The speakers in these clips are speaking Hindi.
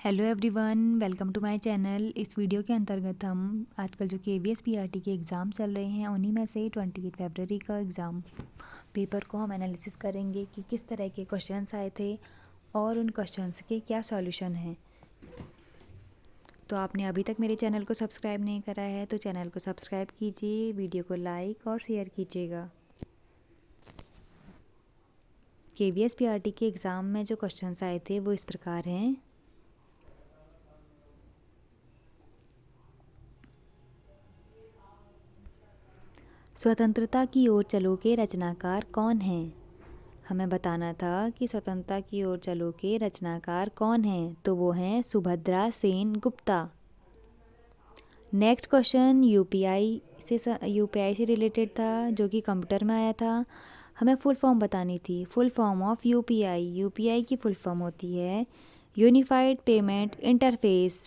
Hello everyone, welcome to my channel. इस वीडियो के अंतर्गत हम आजकल जो KVS PRT के एग्ज़ाम चल रहे हैं उन्हीं में से 28 फरवरी का एग्ज़ाम पेपर को हम एनालिसिस करेंगे कि किस तरह के क्वेश्चंस आए थे और उन क्वेश्चंस के क्या सॉल्यूशन हैं। तो आपने अभी तक मेरे चैनल को सब्सक्राइब नहीं करा है तो चैनल को सब्सक्राइब कीजिए, वीडियो को लाइक और शेयर कीजिएगा। KVS PRT के एग्ज़ाम में जो क्वेश्चंस आए थे वो इस प्रकार हैं। स्वतंत्रता की ओर चलो के रचनाकार कौन हैं? हमें बताना था कि स्वतंत्रता की ओर चलो के रचनाकार कौन हैं, तो वो हैं Subhadra Sen Gupta. Next question UPI से रिलेटेड था, जो कि कंप्यूटर में आया था। हमें फुल फॉर्म बतानी थी। फुल फॉर्म ऑफ यूपीआई की फुल फॉर्म होती है unified payment interface.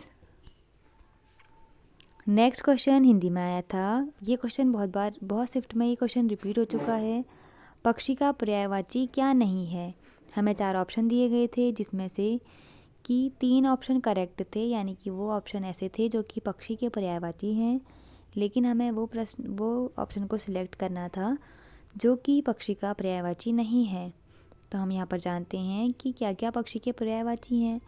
Next question Hindi में आया था। ये क्वेश्चन बहुत शिफ्ट में ये क्वेश्चन रिपीट हो चुका है। पक्षी का पर्यायवाची क्या नहीं है? हमें 4 ऑप्शन दिए गए थे, जिसमें से कि 3 ऑप्शन करेक्ट थे, यानी कि वो ऑप्शन ऐसे थे जो कि पक्षी के पर्यायवाची हैं, लेकिन हमें वो ऑप्शन को सिलेक्ट करना था जो कि पक्षी का पर्यायवाची नहीं है। तो हम यहाँ पर जानते हैं कि क्या क्या पक्षी के पर्यायवाची हैं।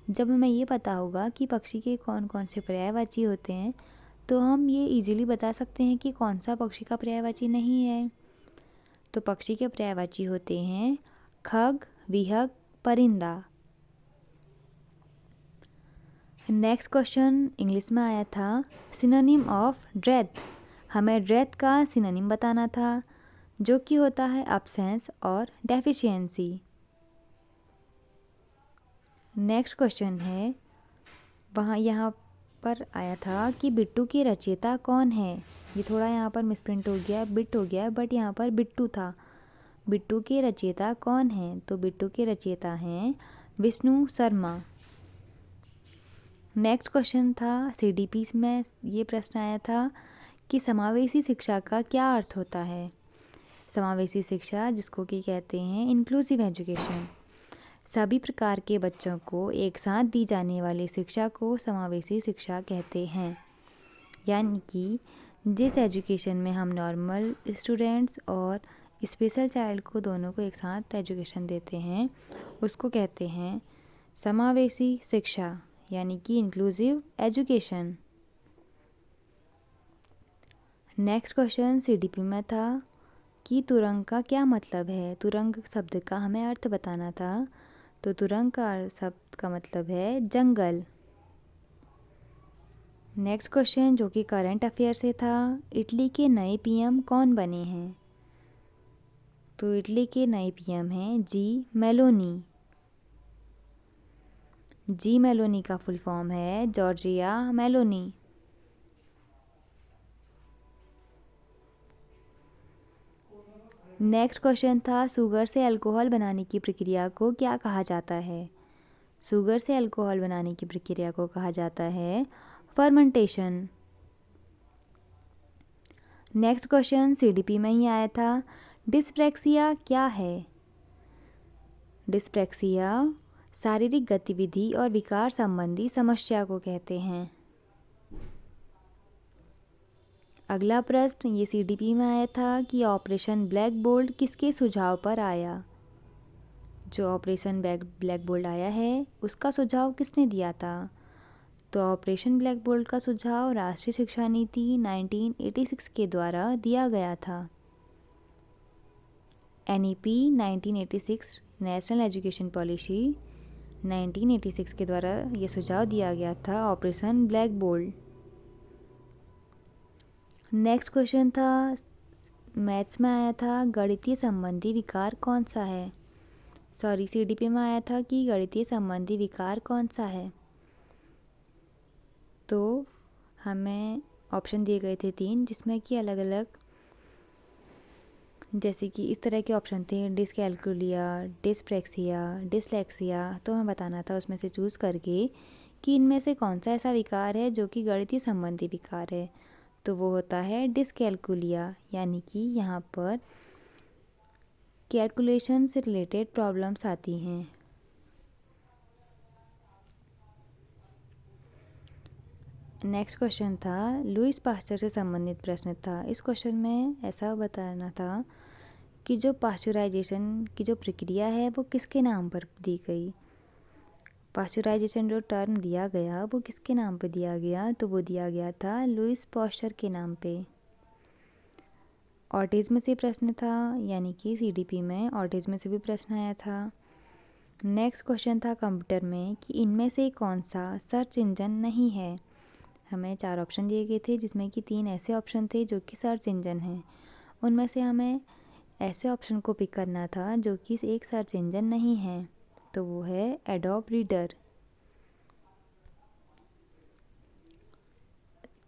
जब हमें ये पता होगा कि पक्षी के कौन कौन से पर्यायवाची होते हैं, तो हम ये इजीली बता सकते हैं कि कौन सा पक्षी का पर्यायवाची नहीं है। तो पक्षी के पर्यायवाची होते हैं खग, विहग, परिंदा। नेक्स्ट क्वेश्चन इंग्लिश में आया था सिनोनिम ऑफ ड्रेथ। हमें ड्रेथ का सिनोनिम बताना था, जो कि होता है absence और डेफिशिएंसी। नेक्स्ट क्वेश्चन है, यहाँ पर आया था कि बिट्टू की रचयिता कौन है। ये थोड़ा यहाँ पर मिसप्रिंट हो गया, बिट हो गया, बट यहाँ पर बिट्टू था। बिट्टू के रचयिता कौन हैं? तो बिट्टू के रचयिता हैं विष्णु शर्मा। नेक्स्ट क्वेश्चन था CDP में ये प्रश्न आया था कि समावेशी शिक्षा का क्या अर्थ होता है। समावेशी शिक्षा, जिसको कि कहते हैं इंक्लूसिव एजुकेशन, सभी प्रकार के बच्चों को एक साथ दी जाने वाली शिक्षा को समावेशी शिक्षा कहते हैं। यानी कि जिस एजुकेशन में हम नॉर्मल स्टूडेंट्स और स्पेशल चाइल्ड को दोनों को एक साथ एजुकेशन देते हैं, उसको कहते हैं समावेशी शिक्षा, यानी कि inclusive education. Next question CDP में था कि तुरंग का क्या मतलब है। तुरंग शब्द का हमें अर्थ बताना था, तो तुरंग का शब्द का मतलब है जंगल। नेक्स्ट क्वेश्चन जो कि करंट अफेयर से था, इटली के नए PM कौन बने हैं। तो इटली के नए PM हैं जी मेलोनी। जी मेलोनी का फुल फॉर्म है जॉर्जिया मेलोनी। नेक्स्ट क्वेश्चन था शुगर से अल्कोहल बनाने की प्रक्रिया को क्या कहा जाता है। शुगर से अल्कोहल बनाने की प्रक्रिया को कहा जाता है फर्मेंटेशन। नेक्स्ट क्वेश्चन CDP में ही आया था, डिस्प्रैक्सिया क्या है। डिस्प्रैक्सिया शारीरिक गतिविधि और विकार संबंधी समस्या को कहते हैं। अगला प्रश्न ये CDP में आया था कि ऑपरेशन ब्लैक बोल्ट किसके सुझाव पर आया। जो ऑपरेशन ब्लैक बोल्ट आया है उसका सुझाव किसने दिया था। तो ऑपरेशन ब्लैक बोल्ट का सुझाव राष्ट्रीय शिक्षा नीति 1986 के द्वारा दिया गया था। NEP 1986 नेशनल एजुकेशन पॉलिसी 1986 के द्वारा ये सुझाव दिया गया था operation black bolt. Next question था मैथ्स में आया था, गणितीय संबंधी विकार कौन सा है। CDP में आया था कि गणितीय संबंधी विकार कौन सा है। तो हमें ऑप्शन दिए गए थे 3, जिसमें कि अलग अलग, जैसे कि इस तरह के ऑप्शन थे डिसकैल्कुलिया, डिस्प्रैक्सिया, डिसलेक्सिया। तो हमें बताना था उसमें से चूज़ करके कि इनमें से कौन सा ऐसा विकार है जो कि गणितीय संबंधी विकार है। तो वो होता है डिसकैल्कुलिया, यानी कि यहाँ पर कैलकुलेशन से रिलेटेड प्रॉब्लम्स आती हैं। नेक्स्ट क्वेश्चन था लुईस पास्चर से संबंधित प्रश्न था। इस क्वेश्चन में ऐसा बताना था कि जो पास्चराइजेशन की जो प्रक्रिया है वो किसके नाम पर दी गई। पास्चराइजेशन जो टर्म दिया गया वो किसके नाम पे दिया गया, तो वो दिया गया था लुईस पास्चर के नाम पे। ऑटिज्म से प्रश्न था, यानी कि सीडीपी में ऑटिज्म से भी प्रश्न आया था। नेक्स्ट क्वेश्चन था कंप्यूटर में कि इनमें से कौन सा सर्च इंजन नहीं है। हमें 4 ऑप्शन दिए गए थे जिसमें कि 3 ऐसे ऑप्शन थे जो कि सर्च इंजन हैं। उनमें से हमें ऐसे ऑप्शन को पिक करना था जो कि एक सर्च इंजन नहीं है, तो वो है एडोब रीडर।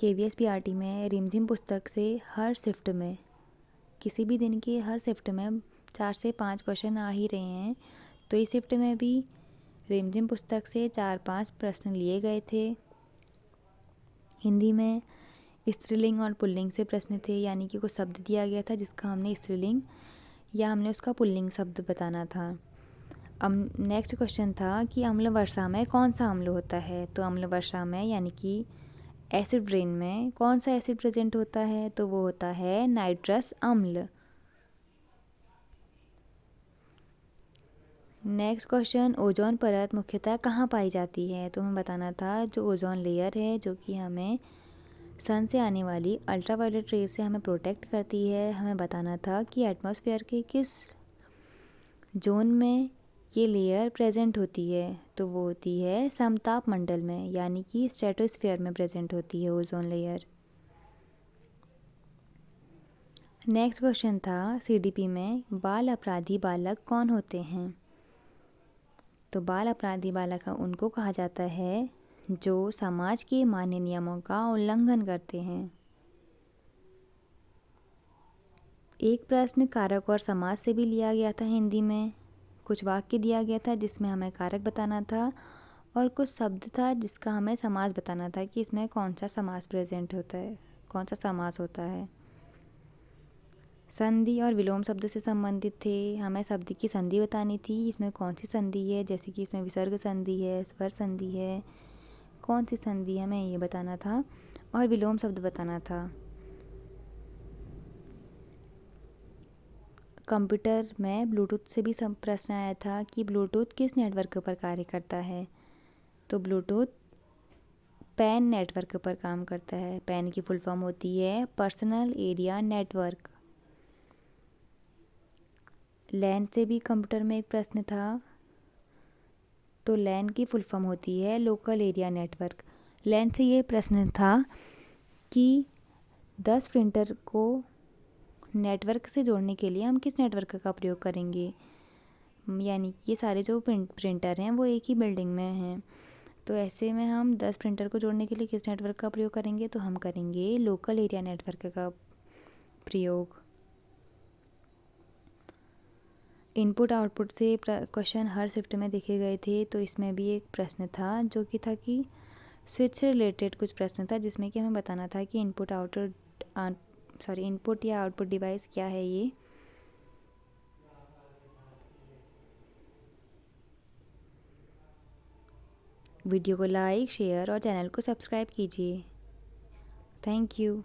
KVSPRT में रिमझिम पुस्तक से हर शिफ्ट में, किसी भी दिन की हर शिफ्ट में 4 से 5 क्वेश्चन आ ही रहे हैं। तो इस शिफ्ट में भी रिमझिम पुस्तक से 4-5 प्रश्न लिए गए थे। हिंदी में स्त्रीलिंग और पुल्लिंग से प्रश्न थे, यानी कि कुछ शब्द दिया गया था जिसका हमने स्त्रीलिंग या हमने उसका पुल्लिंग शब्द बताना था। अब नेक्स्ट क्वेश्चन था कि अम्ल वर्षा में कौन सा अम्ल होता है। तो अम्ल वर्षा में यानी कि एसिड रेन में कौन सा एसिड प्रेजेंट होता है, तो वो होता है नाइट्रस अम्ल। नेक्स्ट क्वेश्चन ओजोन परत मुख्यतः कहाँ पाई जाती है। तो हमें बताना था जो ओजोन लेयर है जो कि हमें सन से आने वाली अल्ट्रावायलेट रेज से हमें प्रोटेक्ट करती है, हमें बताना था कि एटमॉस्फेयर के किस जोन में ये लेयर प्रेजेंट होती है। तो वो होती है समताप मंडल में, यानी कि स्ट्रेटोस्फेयर में प्रेजेंट होती है ओजोन लेयर। नेक्स्ट क्वेश्चन था सीडीपी में बाल अपराधी बालक कौन होते हैं। तो बाल अपराधी बालक उनको कहा जाता है जो समाज के मान्य नियमों का उल्लंघन करते हैं। एक प्रश्न कारक और समास से भी लिया गया था। हिंदी में कुछ वाक्य दिया गया था जिसमें हमें कारक बताना था और कुछ शब्द था जिसका हमें समास बताना था कि इसमें कौन सा समास प्रेजेंट होता है, कौन सा समास होता है। संधि और विलोम शब्द से संबंधित थे, हमें शब्द की संधि बतानी थी, इसमें कौन सी संधि है, जैसे कि इसमें विसर्ग संधि है, स्वर संधि है, कौन सी संधि है हमें ये बताना था और विलोम शब्द बताना था। कंप्यूटर में ब्लूटूथ से भी प्रश्न आया था कि ब्लूटूथ किस नेटवर्क पर कार्य करता है। तो ब्लूटूथ पैन नेटवर्क पर काम करता है। पैन की फुल फॉर्म होती है पर्सनल एरिया नेटवर्क। लैन से भी कंप्यूटर में एक प्रश्न था, तो लैन की फुल फॉर्म होती है लोकल एरिया नेटवर्क। लैन से ये प्रश्न था कि 10 प्रिंटर को नेटवर्क से जोड़ने के लिए हम किस नेटवर्क का प्रयोग करेंगे, यानी ये सारे जो प्रिंटर हैं वो एक ही बिल्डिंग में हैं, तो ऐसे में हम 10 प्रिंटर को जोड़ने के लिए किस नेटवर्क का प्रयोग करेंगे, तो हम करेंगे लोकल एरिया नेटवर्क का प्रयोग। इनपुट आउटपुट से क्वेश्चन हर शिफ्ट में देखे गए थे, तो इसमें भी एक प्रश्न था जो कि था कि स्विच से रिलेटेड कुछ प्रश्न था जिसमें कि हमें बताना था कि इनपुट या आउटपुट डिवाइस क्या है ये। वीडियो को लाइक शेयर और चैनल को सब्सक्राइब कीजिए। Thank you.